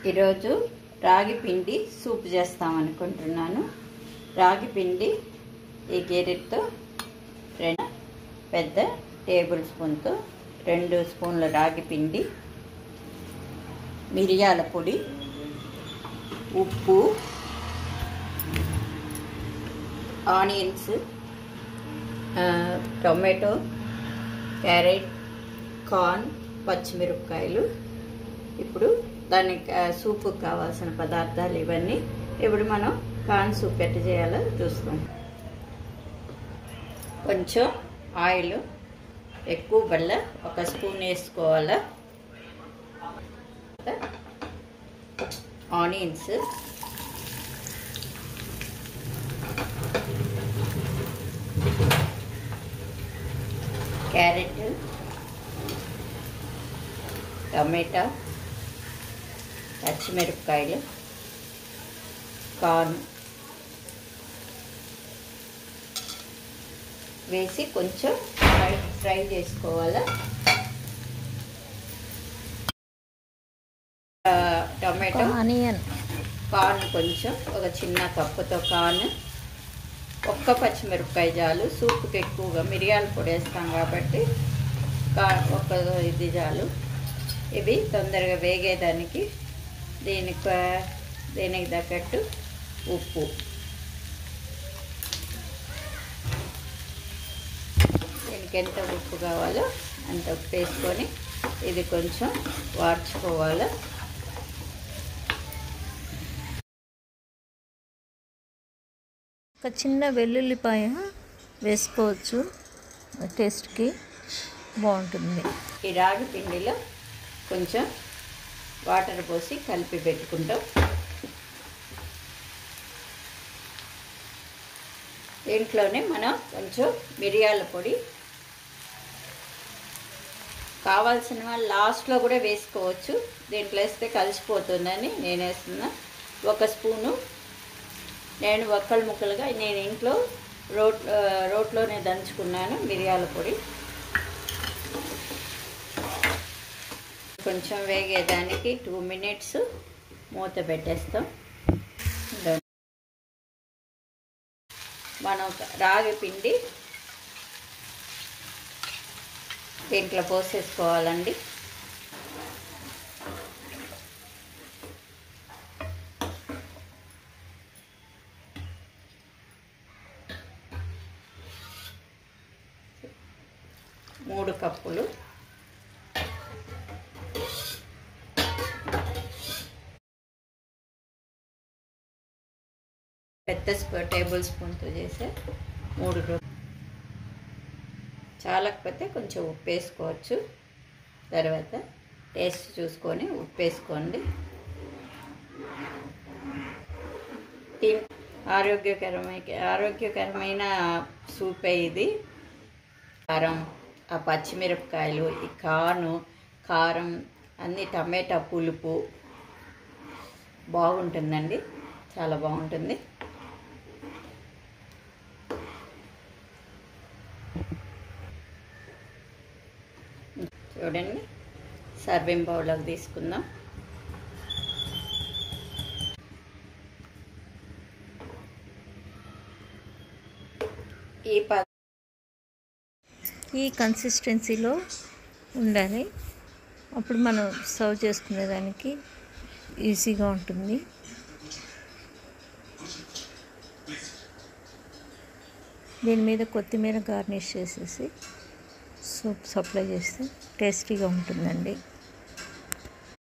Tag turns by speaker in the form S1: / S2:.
S1: ఈరోజు రాగి పిండి సూప్ చేస్తామనుకుంటున్నాను. రాగి పిండి ఈ గెరెట్తో 2 పెద్ద టేబుల్ స్పూన్తో 2 స్పూన్ల రాగి పిండి, మిరియాల పొడి, ఉప్పు, ఆనియన్స్, టొమాటో, క్యారెట్, కార్న్, పచ్చిమిరపకాయలు. ఇప్పుడు దానికి సూపుకు కావాల్సిన పదార్థాలు ఇవన్నీ. ఇప్పుడు మనం కార్న్ సూప్ ఎట్లా చేయాలో చూస్తాం. కొంచెం ఆయిల్ ఎక్కువ బల్ల 1 స్పూన్ వేసుకోవాలి. ఆనియన్స్, క్యారెట్, టమాటా, పచ్చిమిరపకాయలు, కార్న్ వేసి కొంచెం ఫ్రై చేసుకోవాలి. టమాటో,
S2: ఆనియన్,
S1: కార్న్ కొంచెం ఒక చిన్న కప్పుతో కార్న్, 1 పచ్చిమిరపకాయ చాలు. సూప్కి ఎక్కువగా మిరియాల పొడి వేస్తాం కాబట్టి ఒక ఇది చాలు. ఇవి తొందరగా వేగేదానికి దీనికి తగ్గట్టు ఉప్పు, దీనికి ఎంత ఉప్పు కావాలో అంత ఉప్పు వేసుకొని ఇది కొంచెం వార్చుకోవాలి.
S2: ఒక చిన్న వెల్లుల్లిపాయ వేసుకోవచ్చు, టేస్ట్కి బాగుంటుంది.
S1: ఈ రాగి పిండిలో కొంచెం వాటర్ పోసి కలిపి పెట్టుకుంటాం. దీంట్లోనే మనం కొంచెం మిరియాల పొడి కావాల్సిన వాళ్ళు లాస్ట్లో కూడా వేసుకోవచ్చు. దీంట్లో వేస్తే కలిసిపోతుందని నేను వేస్తున్నా. 1 స్పూను. నేను ఒక్కలు ముక్కలుగా నేను ఇంట్లో రోట్లోనే దంచుకున్నాను మిరియాల పొడి. కొంచెం వేగేదానికి 2 మినిట్స్ మూత పెట్టేస్తాం. మనం రాగి పిండి దీంట్లో పోసేసుకోవాలండి. మూడు కప్పులు. పెద్ద టేబుల్ స్పూన్తో చేసే 3 చాలకపోతే కొంచెం ఉప్పు వేసుకోవచ్చు. తర్వాత టేస్ట్ చూసుకొని ఉప్పు వేసుకోండి. ఆరోగ్యకరమైన సూపే ఇది. కారం, ఆ పచ్చిమిరపకాయలు, ఈ కారం అన్ని, టమాటా పులుపు బాగుంటుందండి, చాలా బాగుంటుంది. చూడండి, సర్వింగ్ బౌల్లోకి తీసుకుందాం.
S2: ఈ కన్సిస్టెన్సీలో ఉండాలి. అప్పుడు మనం సర్వ్ చేసుకునేదానికి ఈజీగా ఉంటుంది. దీని మీద కొత్తిమీర గార్నిష్ చేసేసి సూప్ సప్లై చేస్తే టేస్టీగా ఉంటుందండి.